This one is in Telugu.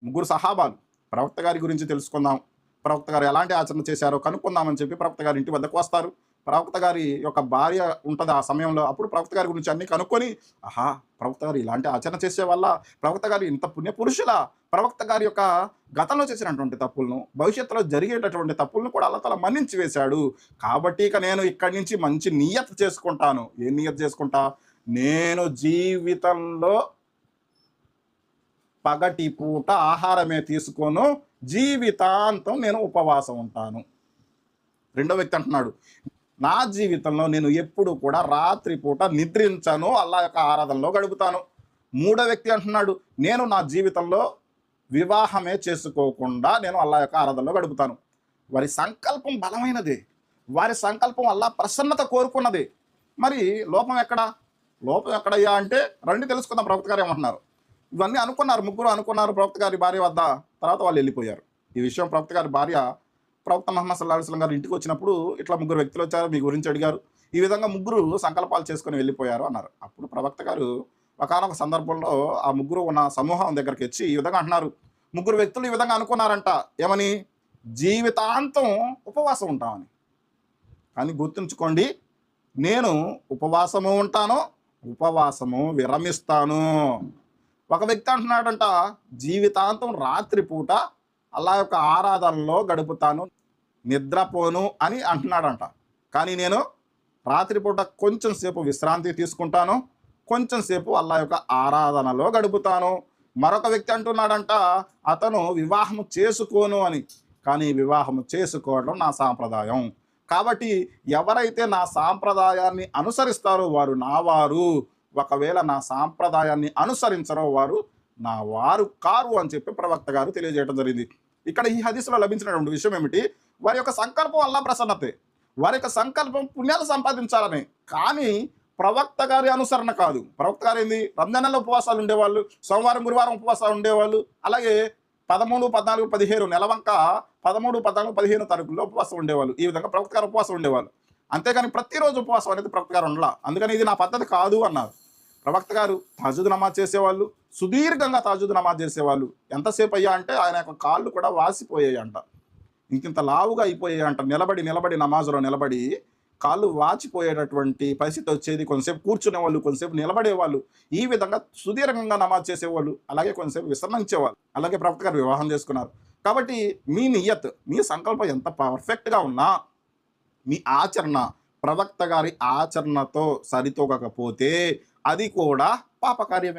ముగ్గురు సహాబాలు ప్రవక్త గారి గురించి తెలుసుకుందాం, ప్రవక్త గారు ఎలాంటి ఆచరణ చేశారో కనుక్కుందామని చెప్పి ప్రవక్త గారి ఇంటి వద్దకు వస్తారు. ప్రవక్త గారి యొక్క భార్య ఉంటుంది ఆ సమయంలో. అప్పుడు ప్రవక్త గారి గురించి అన్నీ కనుక్కొని, ఆహా! ప్రవక్త గారు ఇలాంటి ఆచరణ చేసే వల్ల ప్రవక్త గారు ఇంత పుణ్యపురుషులా? ప్రవక్త గారి యొక్క గతంలో చేసినటువంటి తప్పులను, భవిష్యత్తులో జరిగేటటువంటి తప్పులను కూడా అల్లాహ్ తాలా మన్నించి వేశాడు. కాబట్టి ఇక నేను ఇక్కడి నుంచి మంచి నియత్ చేసుకుంటాను. ఏం నియత్ చేసుకుంటా? నేను జీవితంలో పగటి పూట ఆహారమే తీసుకోను, జీవితాంతం నేను ఉపవాసం ఉంటాను. రెండో వ్యక్తి అంటున్నాడు, నా జీవితంలో నేను ఎప్పుడు కూడా రాత్రి పూట నిద్రించను, అల్లాహ్ యొక్క ఆరాధనలో గడుపుతాను. మూడో వ్యక్తి అంటున్నాడు, నేను నా జీవితంలో వివాహమే చేసుకోకుండా నేను అల్లాహ్ యొక్క ఆరాధనలో గడుపుతాను. వారి సంకల్పం బలమైనదే, వారి సంకల్పం అల్లాహ్ ప్రసన్నత కోరుకున్నది. మరి లోపం ఎక్కడ? లోపం ఎక్కడయ్యా అంటే రండి తెలుసుకుందాం ప్రవక్త గారు ఏమంటున్నారు. ఇవన్నీ అనుకున్నారు, ముగ్గురు అనుకున్నారు ప్రవక్త గారి భార్య వద్ద. తర్వాత వాళ్ళు వెళ్ళిపోయారు. ఈ విషయం ప్రవక్త గారి భార్య ప్రవక్త ముహమ్మద్ సల్లల్లాహు అలైహి వసల్లం గారు ఇంటికి వచ్చినప్పుడు, ఇట్లా ముగ్గురు వ్యక్తులు వచ్చారు, మీ గురించి అడిగారు, ఈ విధంగా ముగ్గురు సంకల్పాలు చేసుకొని వెళ్ళిపోయారు అన్నారు. అప్పుడు ప్రవక్త గారు ఒకానొక సందర్భంలో ఆ ముగ్గురు ఉన్న సమూహం దగ్గరికి వచ్చి ఈ విధంగా అంటున్నారు, ముగ్గురు వ్యక్తులు ఈ విధంగా అనుకున్నారంట, ఏమని? జీవితాంతం ఉపవాసం ఉంటామని. కానీ గుర్తుంచుకోండి, నేను ఉపవాసము ఉంటాను, ఉపవాసము విరమిస్తాను. ఒక వ్యక్తి అంటున్నాడంట, జీవితాంతం రాత్రిపూట అల్లాహ్ యొక్క ఆరాధనలో గడుపుతాను, నిద్రపోను అని అంటున్నాడంట. కానీ నేను రాత్రిపూట కొంచెం సేపు విశ్రాంతి తీసుకుంటాను, కొంచెం సేపు అల్లాహ్ యొక్క ఆరాధనలో గడుపుతాను. మరొక వ్యక్తి అంటున్నాడంట, అతను వివాహము చేసుకోను అని. కానీ వివాహము చేసుకోవడం నా సాంప్రదాయం. కాబట్టి ఎవరైతే నా సాంప్రదాయాన్ని అనుసరిస్తారో వారు నా వారు, ఒకవేళ నా సాంప్రదాయాన్ని అనుసరించరో వారు నా వారు కారు అని చెప్పి ప్రవక్త గారు తెలియజేయడం జరిగింది. ఇక్కడ ఈ హదీసులో లభించినటువంటి విషయం ఏమిటి? వారి యొక్క సంకల్పం అల్లాహ్ ప్రసన్నతే, వారి యొక్క సంకల్పం పుణ్యాలు సంపాదించాలని. కానీ ప్రవక్త గారి అనుసరణ కాదు. ప్రవక్త గారు ఏంది? రంజాన్ నెలలో ఉపవాసాలు ఉండేవాళ్ళు, సోమవారం గురువారం ఉపవాసాలు ఉండేవాళ్ళు, అలాగే 13, 14, 15 నెలవంక 13, 14, 15 తారీఖుల్లో ఉపవాసం ఉండేవాళ్ళు. ఈ విధంగా ప్రవక్త గారు ఉపవాసం ఉండేవాళ్ళు. అంతేగాని ప్రతిరోజు ఉపవాసం అనేది ప్రవక్త గారు ఉండలా. అందుకని ఇది నా పద్ధతి కాదు అన్నారు. ప్రవక్త గారు తహజ్జుద్ నమాజ్ చేసేవాళ్ళు, సుదీర్ఘంగా తహజ్జుద్ నమాజ్ చేసేవాళ్ళు. ఎంతసేపు అయ్యా అంటే ఆయన యొక్క కాళ్ళు కూడా వాసిపోయాయి అంట, ఇంకింత లావుగా అయిపోయాయి అంట. నిలబడి నిలబడి నమాజులో నిలబడి కాళ్ళు వాచిపోయేటటువంటి పరిస్థితి వచ్చేది. కొంతసేపు కూర్చునేవాళ్ళు, కొంతసేపు నిలబడేవాళ్ళు. ఈ విధంగా సుదీర్ఘంగా నమాజ్ చేసేవాళ్ళు, అలాగే కొంతసేపు విశ్రమించేవాళ్ళు. అలాగే ప్రవక్త గారు వివాహం చేసుకున్నారు. కాబట్టి మీ నియత్, మీ సంకల్పం ఎంత పర్ఫెక్ట్గా ఉన్నా, మీ ఆచరణ ప్రవక్త గారి ఆచరణతో సరితూగకపోతే అది కూడా పాపకార్యమే.